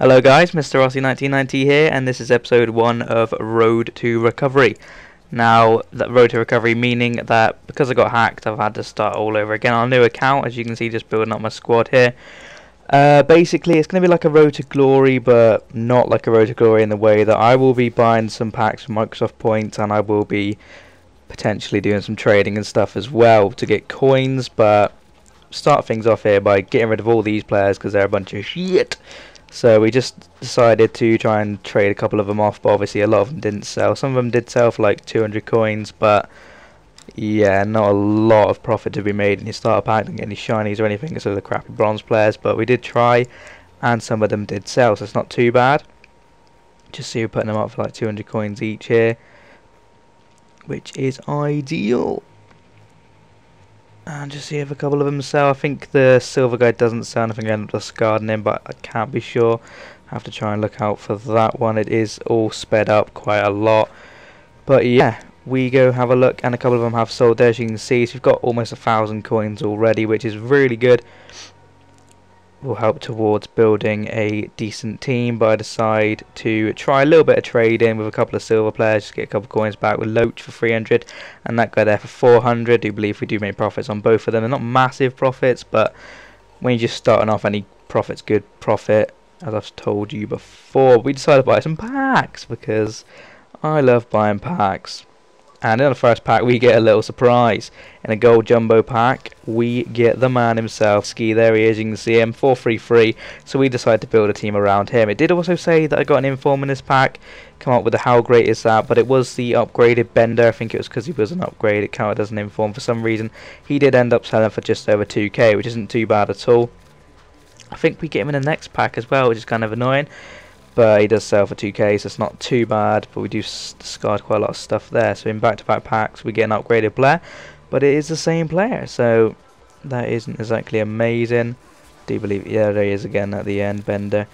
Hello guys, Mr. Rossi 1990 here, and this is episode 1 of Road to Recovery. Now, that Road to Recovery meaning that because I got hacked, I've had to start all over again on a new account, as you can see, just building up my squad here. Basically, it's going to be like a Road to Glory, but not like a Road to Glory in the way that I will be buying some packs from Microsoft Points, and I will be potentially doing some trading and stuff as well to get coins, but start things off here by getting rid of all these players because they're a bunch of shit. So we just decided to try and trade a couple of them off, but obviously a lot of them didn't sell. Some of them did sell for like 200 coins, but yeah, not a lot of profit to be made in your starter pack. Didn't get any shinies or anything, so the crappy bronze players, but we did try, and some of them did sell, so it's not too bad. Just see we're putting them up for like 200 coins each here, which is ideal. And just see if a couple of them sell. I think the silver guy doesn't sell. I think I end up discarding him, but I can't be sure. I have to try and look out for that one. It is all sped up quite a lot. But yeah, we go have a look, and a couple of them have sold there, as you can see. So we've got almost 1,000 coins already, which is really good. Will help towards building a decent team, but I decide to try a little bit of trading with a couple of silver players, just get a couple of coins back with Loach for 300 and that guy there for 400. I do believe we do make profits on both of them. They're not massive profits, but when you're just starting off, any profit's good profit, as I've told you before. We decided to buy some packs because I love buying packs. And in the first pack we get a little surprise. In a gold jumbo pack we get the man himself, Ski. There he is, you can see him, 433. So we decided to build a team around him. It did also say that I got an inform in this pack. Come up with a how great is that, but it was the upgraded Bender. I think it was because he was an upgrade, it counted as an inform for some reason. He did end up selling for just over 2k, which isn't too bad at all. I think we get him in the next pack as well, which is kind of annoying. But he does sell for 2k, so it's not too bad, but we do discard quite a lot of stuff there. So in back-to-back packs we get an upgraded player, but it is the same player, so that isn't exactly amazing. I do believe, yeah, there he is again at the end, Bender.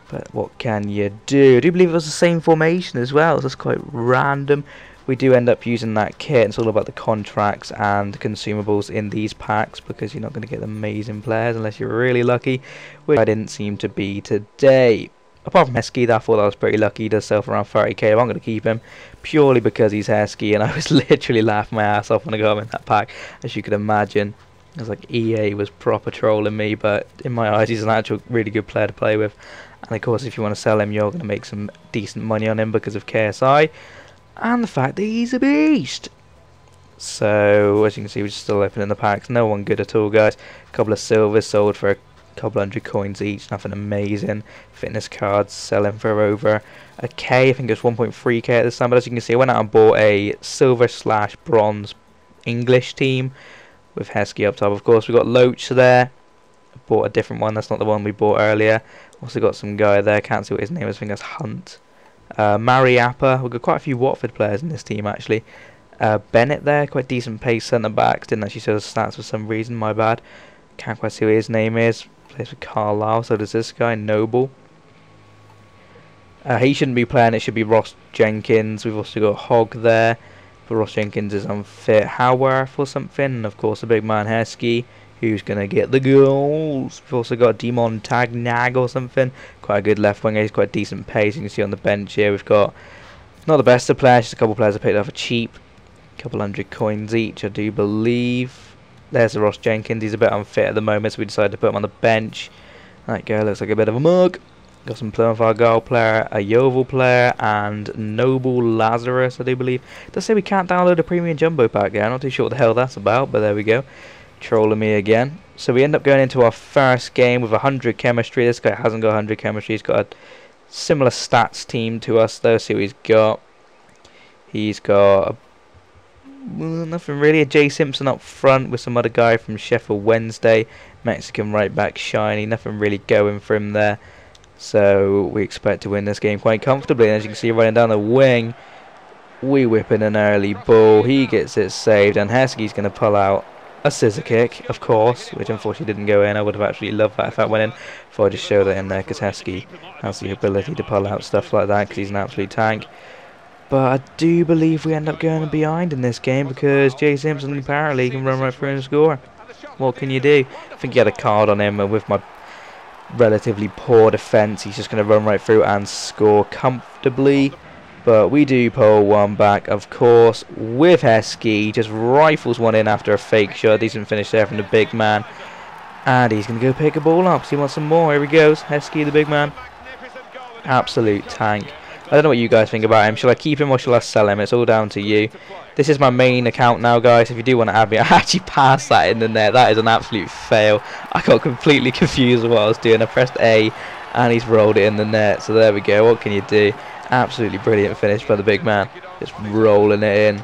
But what can you do? I do believe it was the same formation as well, so it's quite random. We do end up using that kit. It's all about the contracts and consumables in these packs, because you're not going to get amazing players unless you're really lucky, which I didn't seem to be today. Apart from Hesky, I thought that was pretty lucky. He does sell for around 30k, but I'm going to keep him purely because he's Hesky, and I was literally laughing my ass off when I got him in that pack, as you could imagine. It was like EA was proper trolling me, but in my eyes he's an actual really good player to play with. And of course if you want to sell him, you're going to make some decent money on him because of KSI and the fact that he's a beast. So as you can see, we're still opening the packs. No one good at all, guys. A couple of silvers sold for a couple hundred coins each, nothing amazing. Fitness cards selling for over a k. I think it was 1.3k at this time, but as you can see I went out and bought a silver / bronze English team with Hesky up top. Of course we got Loach there. I bought a different one, that's not the one we bought earlier. Also got some guy there, can't see what his name is, I think that's Hunt. Mariappa, we've got quite a few Watford players in this team actually. Bennett there, quite decent pace centre backs, didn't actually show the stats for some reason, my bad. Can't quite see what his name is. Plays with Carlisle, so does this guy, Noble. He shouldn't be playing, it should be Ross Jenkins. We've also got Hogg there, but Ross Jenkins is unfit. Howarth or something, and of course the big man Hesky, who's going to get the goals. We've also got Demon Tagnag or something, quite a good left winger, he's quite decent pace. You can see on the bench here we've got not the best of players, just a couple of players I picked up for cheap. A couple hundred coins each, I do believe. There's the Ross Jenkins, he's a bit unfit at the moment, so we decided to put him on the bench. That guy looks like a bit of a mug. Got some Plymouth Argyle player, a Yeovil player, and Noble Lazarus, I do believe. It does say we can't download a premium jumbo pack there, I'm not too sure what the hell that's about, but there we go. Trolling me again. So we end up going into our first game with 100 chemistry. This guy hasn't got 100 chemistry, he's got a similar stats team to us though. See what he's got. He's got nothing really. A Jay Simpson up front with some other guy from Sheffield Wednesday, Mexican right back Shiny. Nothing really going for him there, so we expect to win this game quite comfortably. And as you can see running down the wing, we whip in an early ball, he gets it saved, and Hesky's going to pull out a scissor kick, of course, which unfortunately didn't go in. I would have actually loved that if that went in. Thought I'd just show that in there because Hesky has the ability to pull out stuff like that because he's an absolute tank. But I do believe we end up going behind in this game because Jay Simpson apparently can run right through and score. What can you do? I think he had a card on him, and with my relatively poor defence. He's just going to run right through and score comfortably. But we do pull one back, of course, with Heskey. Just rifles one in after a fake shot. Decent finish there from the big man. And he's going to go pick a ball up. So he wants some more. Here he goes. Heskey, the big man. Absolute tank. I don't know what you guys think about him. Shall I keep him or shall I sell him? It's all down to you. This is my main account now, guys. If you do want to add me, I actually passed that in the net. That is an absolute fail. I got completely confused with what I was doing. I pressed A and he's rolled it in the net. So there we go. What can you do? Absolutely brilliant finish by the big man. Just rolling it in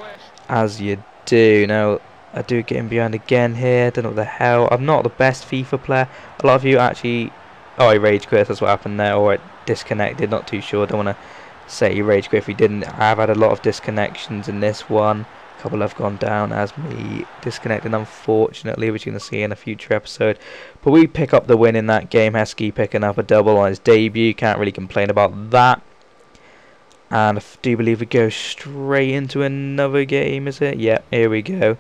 as you do. Now, I do get him behind again here. Don't know what the hell. I'm not the best FIFA player. A lot of you actually... Oh, he rage quit. That's what happened there. Or it disconnected. Not too sure. Don't want to say he rage quit if he didn't. I have had a lot of disconnections in this one. A couple have gone down as me disconnected, unfortunately, which you're going to see in a future episode. But we pick up the win in that game. Heskey picking up a double on his debut. Can't really complain about that. And I do believe we go straight into another game, is it? Yep, here we go.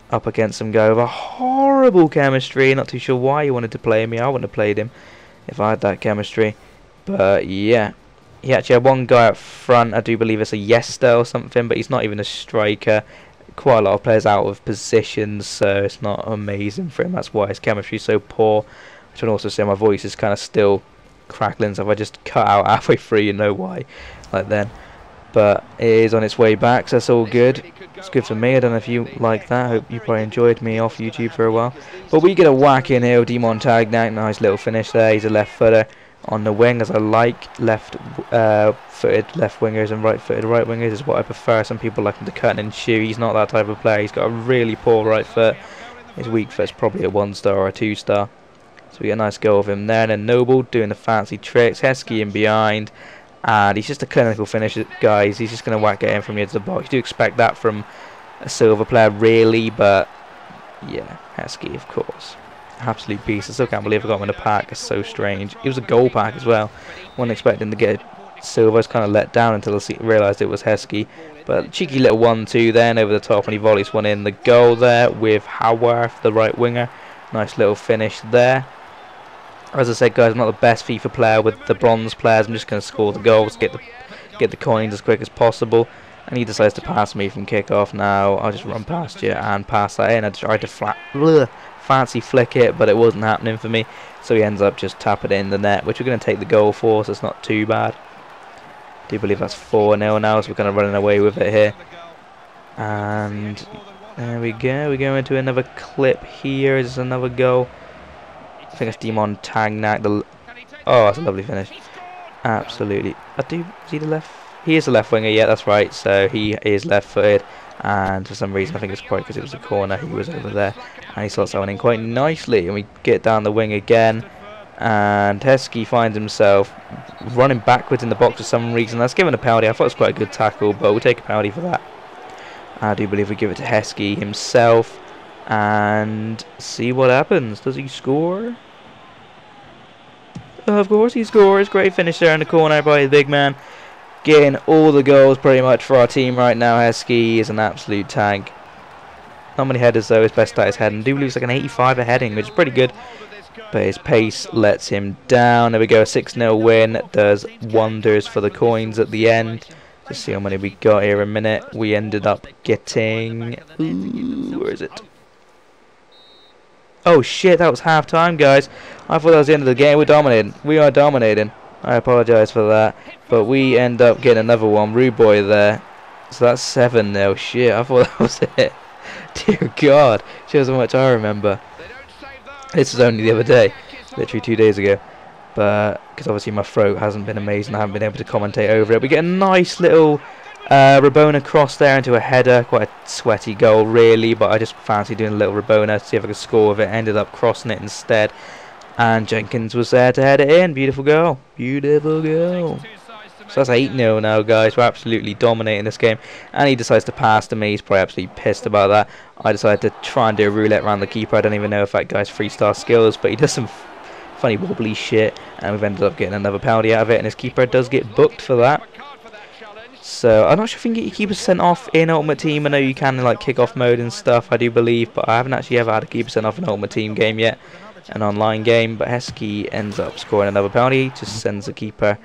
Up against some guy with a horrible chemistry. Not too sure why he wanted to play me. I wouldn't have played him if I had that chemistry. But yeah, he actually had one guy up front. I do believe it's a Yester or something, but he's not even a striker. Quite a lot of players out of positions, so it's not amazing for him. That's why his chemistry is so poor. I should also say my voice is kind of still crackling, so if I just cut out halfway through, you know why. Like then. But it is on its way back, so that's all good. It's good for me. I don't know if you like that. I hope you probably enjoyed me off YouTube for a while. But we get a whack in here. Demon tag now. Nice little finish there. He's a left footer on the wing, as I like. Left footed left wingers and right footed right wingers is what I prefer. Some people like him to cut and shoot. He's not that type of player. He's got a really poor right foot. His weak foot's probably a 1-star or a 2-star. So we get a nice goal of him there. And then Noble doing the fancy tricks. Heskey in behind. And he's just a clinical finisher, guys. He's just going to whack it in from the edge of the box. You do expect that from a silver player, really, but yeah, Heskey, of course. Absolute beast. I still can't believe I got him in a pack. It's so strange. It was a gold pack as well. Wasn't expecting to get silver. I was kind of let down until I realised it was Heskey. But cheeky little 1-2 then over the top, and he volleys one in the goal there with Haworth, the right winger. Nice little finish there. As I said, guys, I'm not the best FIFA player with the bronze players. I'm just going to score the goals, get the coins as quick as possible. And he decides to pass me from kick-off now. I'll just run past you and pass that in. I tried to fancy flick it, but it wasn't happening for me. So he ends up just tapping it in the net, which we're going to take the goal for, so it's not too bad. I do believe that's 4-0 now, so we're kind of running away with it here. And there we go. We go into another clip here. Is another goal. I think it's Demon Tagnak. Oh, that's a lovely finish. Absolutely. Is he the left? He is the left winger, yeah, that's right. So he is left-footed. And for some reason, I think it's probably because it was a corner, he was over there. And he slots that one in quite nicely. And we get down the wing again. And Heskey finds himself running backwards in the box for some reason. That's given a penalty. I thought it was quite a good tackle, but we'll take a penalty for that. I do believe we give it to Heskey himself. And see what happens. Does he score? Of course he scores. Great finish there in the corner by the big man. Getting all the goals pretty much for our team right now. Heskey is an absolute tank. Not many headers though. His best stat is heading. I do believe it's like an 85 at heading, which is pretty good. But his pace lets him down. There we go. A 6-0 win. Does wonders for the coins at the end. Just see how many we got here in a minute. We ended up getting... Ooh, where is it? Oh shit, that was half time, guys. I thought that was the end of the game. We're dominating. We are dominating. I apologise for that. But we end up getting another one. Rude boy there. So that's 7-0. Shit, I thought that was it. Dear God. Shows how much I remember. This was only the other day. Literally 2 days ago. But, because obviously my throat hasn't been amazing. I haven't been able to commentate over it. We get a nice little... Rabona cross there into a header, quite a sweaty goal really, but I just fancy doing a little Rabona to see if I could score with it. Ended up crossing it instead, and Jenkins was there to head it in. Beautiful goal, beautiful goal. So that's 8-0 now, guys. We're absolutely dominating this game, and he decides to pass to me. He's probably absolutely pissed about that. I decided to try and do a roulette around the keeper. I don't even know if that guy's 3-star skills, but he does some funny wobbly shit, and we've ended up getting another penalty out of it, and his keeper does get booked for that. So I'm not sure if you can get your keeper sent off in Ultimate Team. I know you can in like kick-off mode and stuff, I do believe, but I haven't actually ever had a keeper sent off in Ultimate Team game yet. an online game, but Heskey ends up scoring another penalty, just sends the keeper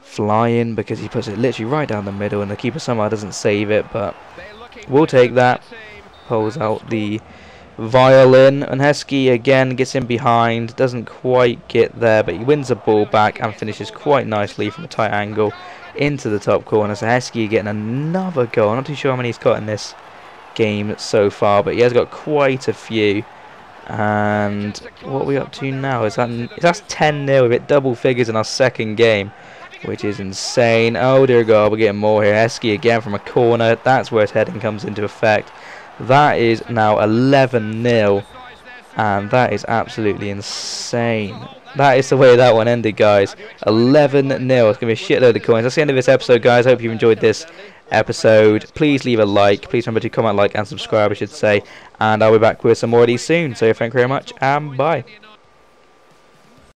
flying because he puts it literally right down the middle and the keeper somehow doesn't save it, but we'll take that. Pulls out the violin, and Heskey again gets in behind, doesn't quite get there, but he wins the ball back and finishes quite nicely from a tight angle into the top corner. So Heskey getting another goal. I'm not too sure how many he's got in this game so far, but he has got quite a few. And what are we up to now? That's 10-0. We've hit double figures in our second game, which is insane. Oh dear God, we're getting more here. Heskey again from a corner. That's where his heading comes into effect. That is now 11-0, and that is absolutely insane. That is the way that one ended, guys. 11-0. It's going to be a shitload of coins. That's the end of this episode, guys. I hope you enjoyed this episode. Please leave a like. Please remember to comment, like, and subscribe, I should say. And I'll be back with some more of these soon. So thank you very much, and bye.